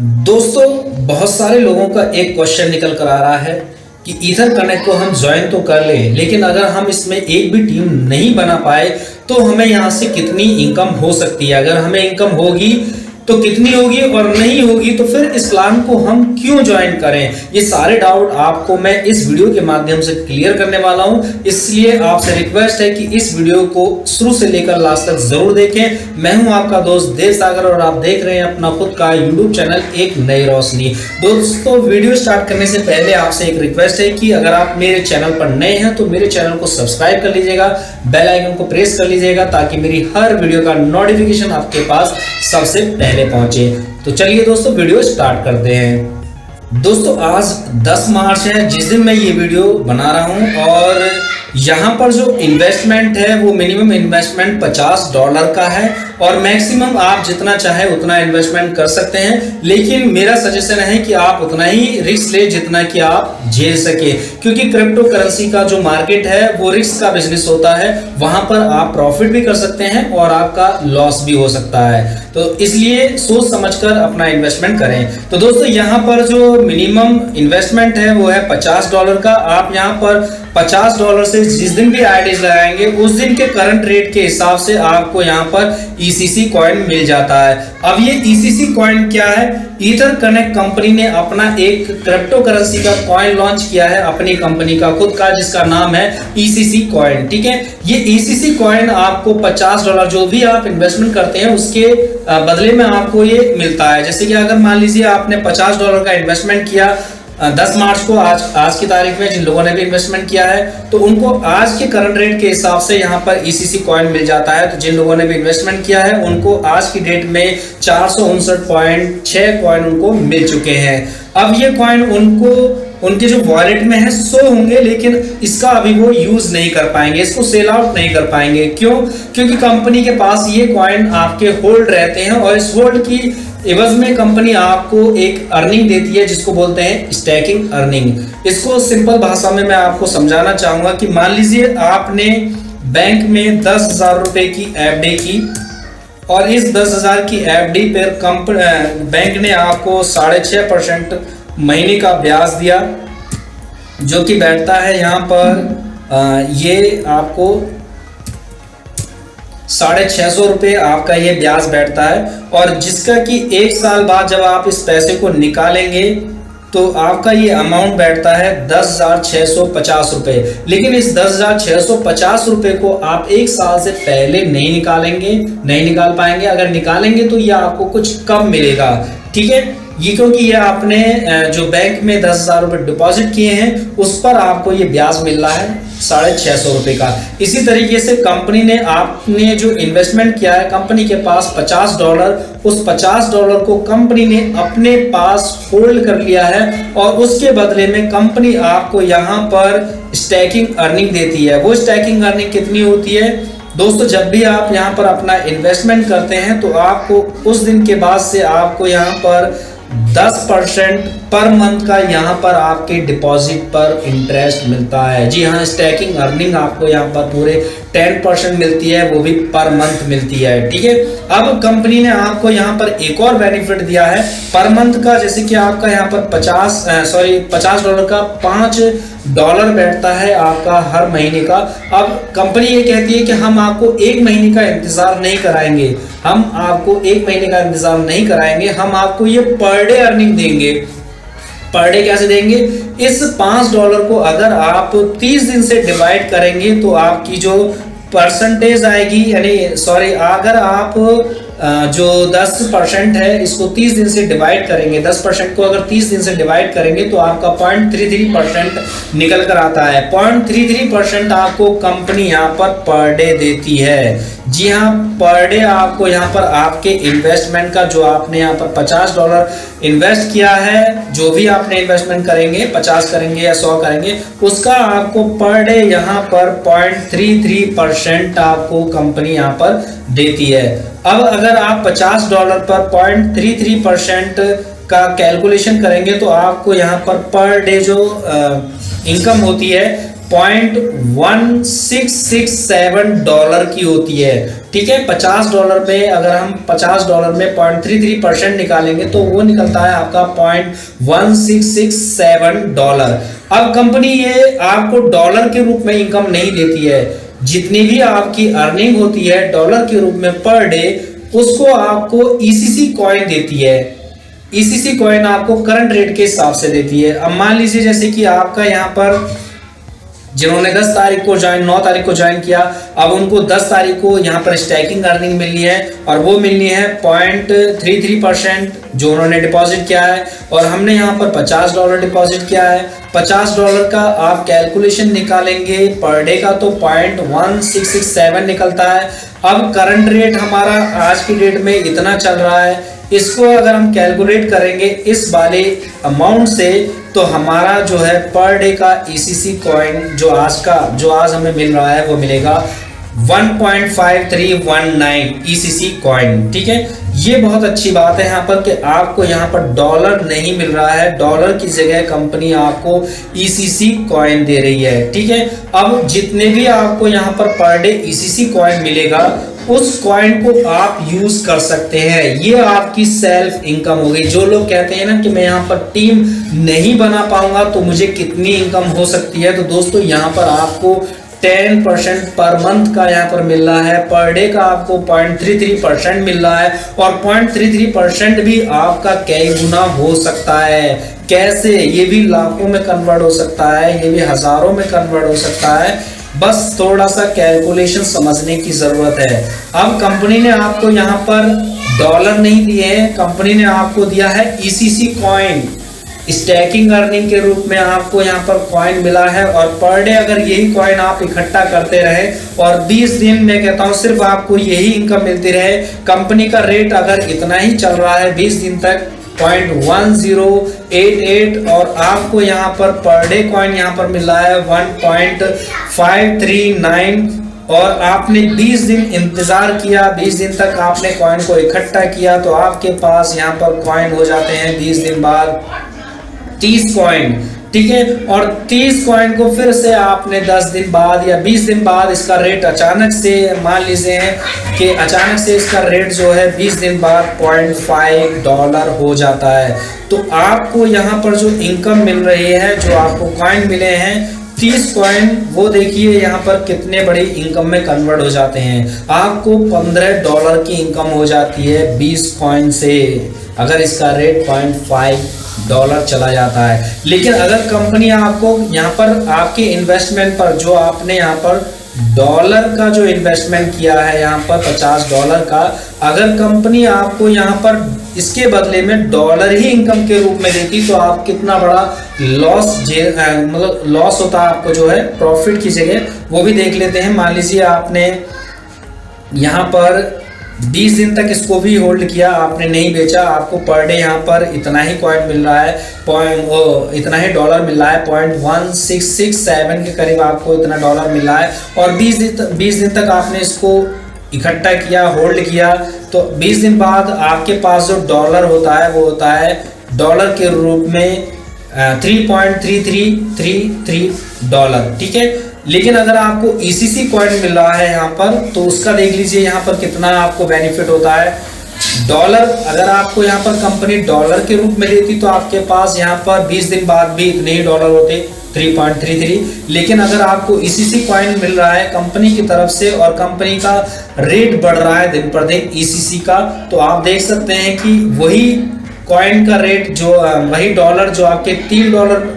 दोस्तों, बहुत सारे लोगों का एक क्वेश्चन निकल कर आ रहा है कि ईथर कनेक्ट को हम ज्वाइन तो कर ले, लेकिन अगर हम इसमें एक भी टीम नहीं बना पाए तो हमें यहाँ से कितनी इनकम हो सकती है। अगर हमें इनकम होगी तो कितनी होगी और नहीं होगी तो फिर इस प्लान को हम क्यों ज्वाइन करें। ये सारे डाउट आपको मैं इस वीडियो के माध्यम से क्लियर करने वाला हूं, इसलिए आपसे रिक्वेस्ट है कि इस वीडियो को शुरू से लेकर लास्ट तक जरूर देखें। मैं हूं आपका दोस्त देव सागर और आप देख रहे हैं अपना खुद का यूट्यूब चैनल एक नई रोशनी। दोस्तों, वीडियो स्टार्ट करने से पहले आपसे एक रिक्वेस्ट है कि अगर आप मेरे चैनल पर नए हैं तो मेरे चैनल को सब्सक्राइब कर लीजिएगा, बेल आइकन को प्रेस कर लीजिएगा ताकि मेरी हर वीडियो का नोटिफिकेशन आपके पास सबसे पहले पहुंचे। तो चलिए दोस्तों, वीडियो स्टार्ट करते हैं। दोस्तों, आज 10 मार्च है जिस दिन मैं ये वीडियो बना रहा हूं और यहाँ पर जो इन्वेस्टमेंट है वो मिनिमम इन्वेस्टमेंट $50 का है और मैक्सिमम आप जितना चाहे उतना इन्वेस्टमेंट कर सकते हैं, लेकिन मेरा सजेशन है कि आप उतना ही रिस्क ले जितना कि आप झेल सके, क्योंकि क्रिप्टो करेंसी का जो मार्केट है वो रिस्क का बिजनेस होता है। वहां पर आप प्रॉफिट भी कर सकते हैं और आपका लॉस भी हो सकता है, तो इसलिए सोच समझकर अपना इन्वेस्टमेंट करें। तो दोस्तों, यहाँ पर जो मिनिमम इन्वेस्टमेंट है वो है $50 का। आप यहाँ पर $50 से जिस दिन भी आईडीज लगाएंगे उस दिन के करंट रेट के हिसाब से आपको यहाँ पर ECC कॉइन मिल जाता है। अब ये ECC कॉइन क्या है? ईथर कनेक्ट कंपनी ने अपना एक क्रिप्टो करेंसी का कॉइन लॉन्च किया है, अपनी कंपनी का खुद का, जिसका नाम है ECC कॉइन। ठीक है, ये ECC कॉइन आपको $50 जो भी आप इन्वेस्टमेंट करते हैं उसके बदले में आपको ये मिलता है। जैसे कि अगर मान लीजिए आपने $50 का इन्वेस्टमेंट किया 10 मार्च को, आज की तारीख में जिन लोगों ने भी इन्वेस्टमेंट किया है तो उनको आज के करंट रेट के हिसाब से यहाँ पर ECC कॉइन मिल जाता है। तो जिन लोगों ने भी इन्वेस्टमेंट किया है उनको आज की डेट में 459.6 कॉइन उनको मिल चुके हैं। अब ये कॉइन उनको उनके जो वॉलेट में है 100 होंगे, लेकिन इसका अभी वो यूज नहीं कर पाएंगे, इसको सेल आउट नहीं कर पाएंगे। क्यों? क्योंकि कंपनी के पास ये कॉइन आपके होल्ड रहते हैं और इस होल्ड की एवज में कंपनी आपको एक अर्निंग देती है जिसको बोलते हैं स्टैकिंग अर्निंग। इसको सिंपल भाषा में मैं आपको समझाना चाहूंगा कि मान लीजिए आपने बैंक में 10,000 रुपए की एफडी की और इस 10,000 की एफडी पर बैंक ने आपको 6.5% महीने का ब्याज दिया, जो कि बैठता है यहाँ पर ये आपको 650 रुपये आपका ये ब्याज बैठता है। और जिसका कि 1 साल बाद जब आप इस पैसे को निकालेंगे तो आपका ये अमाउंट बैठता है 10,650 रुपये। लेकिन इस 10,650 रुपये को आप 1 साल से पहले नहीं निकाल पाएंगे। अगर निकालेंगे तो ये आपको कुछ कम मिलेगा। ठीक है, ये क्योंकि ये आपने जो बैंक में 10,000 रुपये डिपॉजिट किए हैं उस पर आपको ये ब्याज मिल रहा है 650 रुपये का। इसी तरीके से कंपनी ने आपने जो इन्वेस्टमेंट किया है कंपनी के पास $50, उस $50 को कंपनी ने अपने पास होल्ड कर लिया है और उसके बदले में कंपनी आपको यहाँ पर स्टैकिंग अर्निंग देती है। वो स्टैकिंग अर्निंग कितनी होती है दोस्तों? जब भी आप यहाँ पर अपना इन्वेस्टमेंट करते हैं तो आपको उस दिन के बाद से आपको यहाँ पर 10% पर मंथ का यहाँ पर आपके डिपॉजिट पर इंटरेस्ट मिलता है। जी हाँ, स्टैकिंग अर्निंग आपको यहाँ पर पूरे 10% मिलती है, वो भी पर मंथ मिलती है। ठीक है, अब कंपनी ने आपको यहाँ पर एक और बेनिफिट दिया है पर मंथ का। जैसे कि आपका यहाँ पर $50 का $5 बैठता है आपका हर महीने का। अब कंपनी ये कहती है कि हम आपको 1 महीने का इंतजार नहीं कराएंगे, हम आपको 1 महीने का इंतजार नहीं कराएंगे, हम आपको ये पर डे अर्निंग देंगे। पर डे कैसे देंगे? इस $5 को अगर आप 30 दिन से डिवाइड करेंगे तो आपकी जो परसेंटेज आएगी, यानी अगर आप जो 10% है इसको 30 दिन से डिवाइड करेंगे, 10% को अगर 30 दिन से डिवाइड करेंगे तो आपका 0.33% निकल कर आता है। 0.33% आपको कंपनी यहाँ पर डे देती है। जी हाँ, पर डे आपको यहाँ पर आपके इन्वेस्टमेंट का, जो आपने यहाँ पर $50 इन्वेस्ट किया है, जो भी आपने इन्वेस्टमेंट करेंगे 50 करेंगे या 100 करेंगे, उसका आपको पर डे यहाँ पर 0.33% आपको कंपनी यहाँ पर देती है। अब अगर आप $50 पर 0.33% का कैलकुलेशन करेंगे तो आपको यहाँ पर डे जो इनकम होती है $0.1667 की होती है। ठीक है, $50 पे अगर हम $50 में 0.33% निकालेंगे तो वो निकलता है आपका $0.1667। अब कंपनी ये आपको डॉलर के रूप में इनकम नहीं देती है, जितनी भी आपकी अर्निंग होती है डॉलर के रूप में पर डे, उसको आपको ईसीसी कॉइन देती है। ईसीसी कॉइन आपको करंट रेट के हिसाब से देती है। अब मान लीजिए जैसे कि आपका यहाँ पर जिन्होंने 10 तारीख को ज्वाइन 9 तारीख को ज्वाइन किया, अब उनको 10 तारीख को यहाँ पर स्टैकिंग अर्निंग मिलनी है और वो मिलनी है 0.33% जो उन्होंने डिपॉजिट किया है, और हमने यहाँ पर $50 डिपॉजिट किया है। $50 का आप कैलकुलेशन निकालेंगे पर डे का तो 0.1667 निकलता है। अब करंट रेट हमारा आज की डेट में इतना चल रहा है, इसको अगर हम कैलकुलेट करेंगे इस वाले अमाउंट से तो हमारा जो है पर डे का ईसीसी कॉइन जो आज हमें मिल रहा है वो मिलेगा 1.5319 ईसीसी कॉइन। ठीक है, ये बहुत अच्छी बात है यहाँ पर कि आपको यहाँ पर डॉलर नहीं मिल रहा है, डॉलर की जगह कंपनी आपको ईसीसी कॉइन दे रही है। ठीक है, अब जितने भी आपको यहाँ पर डे ईसीसी कॉइन मिलेगा उस कॉइन को आप यूज कर सकते हैं। ये आपकी सेल्फ इनकम हो गई। जो लोग कहते हैं ना कि मैं यहाँ पर टीम नहीं बना पाऊंगा तो मुझे कितनी इनकम हो सकती है, तो दोस्तों यहाँ पर आपको 10% पर मंथ का यहाँ पर मिल रहा है, पर डे का आपको 0.33% मिल रहा है, और 0.33% भी आपका कई गुना हो सकता है। कैसे? ये भी लाखों में कन्वर्ट हो सकता है, ये भी हजारों में कन्वर्ट हो सकता है, बस थोड़ा सा कैलकुलेशन समझने की जरूरत है। अब कंपनी ने आपको यहाँ पर डॉलर नहीं दिए हैं, कंपनी ने आपको दिया है ईसीसी कॉइन। स्टैकिंग अर्निंग के रूप में आपको यहाँ पर कॉइन मिला है, और पर डे अगर यही कॉइन आप इकट्ठा करते रहे और 20 दिन में कहता हूँ सिर्फ आपको यही इनकम मिलती रहे, कंपनी का रेट अगर इतना ही चल रहा है 20 दिन तक 0.1088, और आपको यहाँ पर डे कॉइन यहाँ पर मिल रहा है 1.539, और आपने 20 दिन इंतजार किया, 20 दिन तक आपने कॉइन को इकट्ठा किया तो आपके पास यहाँ पर कॉइन हो जाते हैं 20 दिन बाद 30 कॉइन। ठीक है, और 30 कॉइन को फिर से आपने 10 दिन बाद या 20 दिन बाद इसका रेट अचानक से मान लीजिए कि अचानक से इसका रेट जो है 20 दिन बाद $0.5 हो जाता है, तो आपको यहाँ पर जो इनकम मिल रही है, जो आपको कॉइन मिले हैं 30 कॉइन, वो देखिए यहाँ पर कितने बड़ी इनकम में कन्वर्ट हो जाते हैं। आपको $15 की इनकम हो जाती है 20 कॉइन से, अगर इसका रेट $0.5 चला जाता है। लेकिन अगर कंपनी आपको यहाँ पर आपके इन्वेस्टमेंट पर, जो आपने यहाँ पर डॉलर का जो इन्वेस्टमेंट किया है यहाँ पर $50 का, अगर कंपनी आपको यहाँ पर इसके बदले में डॉलर ही इनकम के रूप में देती तो आप कितना बड़ा लॉस मतलब लॉस होता है आपको जो है प्रॉफिट की जगह, वो भी देख लेते हैं। मान लीजिए आपने यहाँ पर 20 दिन तक इसको भी होल्ड किया, आपने नहीं बेचा, आपको पर डे यहाँ पर इतना ही कॉइन मिल रहा है, इतना ही डॉलर मिल रहा है, 0.1667 के करीब आपको इतना डॉलर मिल रहा है, और 20 दिन तक आपने इसको इकट्ठा किया, होल्ड किया, तो 20 दिन बाद आपके पास जो डॉलर होता है वो होता है डॉलर के रूप में 3.3333 ठीक है। लेकिन अगर आपको ईसीसी कॉइन मिल रहा है यहाँ पर, तो उसका देख लीजिए यहाँ पर कितना आपको बेनिफिट होता है। डॉलर अगर आपको यहाँ पर कंपनी डॉलर के रूप में देती तो आपके पास यहाँ पर 20 दिन बाद भी इतने ही डॉलर होते 3.33, लेकिन अगर आपको ईसीसी कॉइन मिल रहा है कंपनी की तरफ से और कंपनी का रेट बढ़ रहा है दिन पर दिन ईसीसी का, तो आप देख सकते हैं कि वही कॉइन का रेट जो वही डॉलर जो आपके $3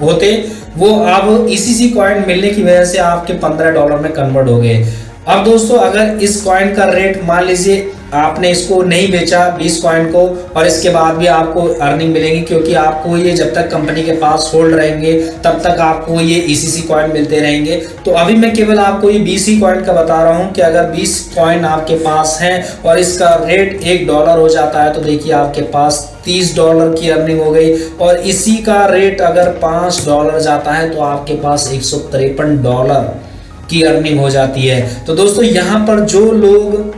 होते वो अब ईसीसी कॉइन मिलने की वजह से आपके $15 में कन्वर्ट हो गए। अब दोस्तों अगर इस कॉइन का रेट मान लीजिए आपने इसको नहीं बेचा 20 कॉइन को, और इसके बाद भी आपको अर्निंग मिलेगी, क्योंकि आपको ये जब तक कंपनी के पास होल्ड रहेंगे तब तक आपको ये ईसीसी कॉइन मिलते रहेंगे। तो अभी मैं केवल आपको ये 20 ही कॉइन का बता रहा हूँ कि अगर 20 कॉइन आपके पास हैं और इसका रेट $1 हो जाता है तो देखिए आपके पास $30 की अर्निंग हो गई, और इसी का रेट अगर $5 जाता है तो आपके पास $153 की अर्निंग हो जाती है। तो दोस्तों यहाँ पर जो लोग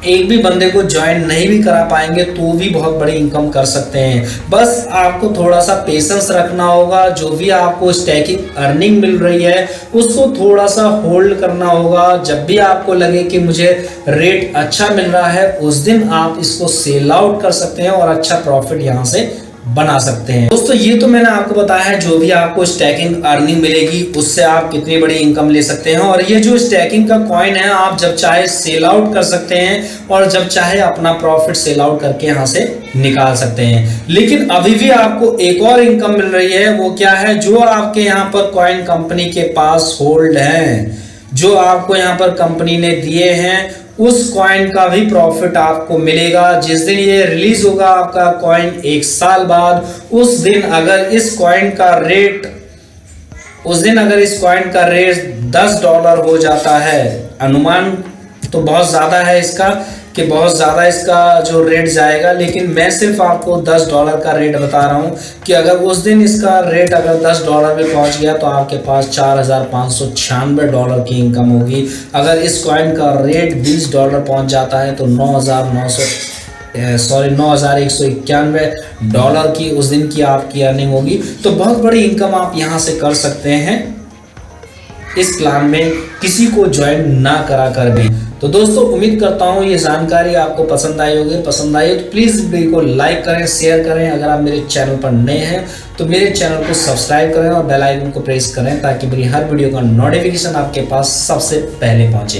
एक भी बंदे को ज्वाइन नहीं भी करा पाएंगे तो भी बहुत बड़ी इनकम कर सकते हैं। बस आपको थोड़ा सा पेशेंस रखना होगा। जो भी आपको स्टैकिंग अर्निंग मिल रही है उसको थोड़ा सा होल्ड करना होगा। जब भी आपको लगे कि मुझे रेट अच्छा मिल रहा है उस दिन आप इसको सेल आउट कर सकते हैं और अच्छा प्रॉफिट यहाँ से बना सकते हैं। दोस्तों ये तो मैंने आपको बताया है जो भी आपको स्टैकिंग अर्निंग मिलेगी उससे आप कितनी बड़ी इनकम ले सकते हैं। और ये जो स्टैकिंग का कॉइन है आप जब चाहे सेल आउट कर सकते हैं और जब चाहे अपना प्रॉफिट सेल आउट करके यहाँ से निकाल सकते हैं। लेकिन अभी भी आपको एक और इनकम मिल रही है, वो क्या है, जो आपके यहाँ पर कॉइन कंपनी के पास होल्ड है, जो आपको यहाँ पर कंपनी ने दिए हैं उस कॉइन का भी प्रॉफिट आपको मिलेगा। जिस दिन ये रिलीज होगा आपका कॉइन 1 साल बाद, उस दिन अगर इस कॉइन का रेट $10 हो जाता है, अनुमान तो बहुत ज्यादा है इसका कि बहुत ज़्यादा इसका जो रेट जाएगा, लेकिन मैं सिर्फ आपको $10 का रेट बता रहा हूँ कि अगर उस दिन इसका रेट अगर $10 पे पहुँच गया तो आपके पास $4,596 की इनकम होगी। अगर इस कॉइन का रेट $20 पहुँच जाता है तो $9,191 की उस दिन की आपकी अर्निंग होगी। तो बहुत बड़ी इनकम आप यहाँ से कर सकते हैं इस प्लान में किसी को ज्वाइन ना करा कर भी। तो दोस्तों उम्मीद करता हूँ ये जानकारी आपको पसंद आई होगी। पसंद आई हो तो प्लीज़ वीडियो को लाइक करें, शेयर करें। अगर आप मेरे चैनल पर नए हैं तो मेरे चैनल को सब्सक्राइब करें और बेल आइकन को प्रेस करें ताकि मेरी हर वीडियो का नोटिफिकेशन आपके पास सबसे पहले पहुँचे।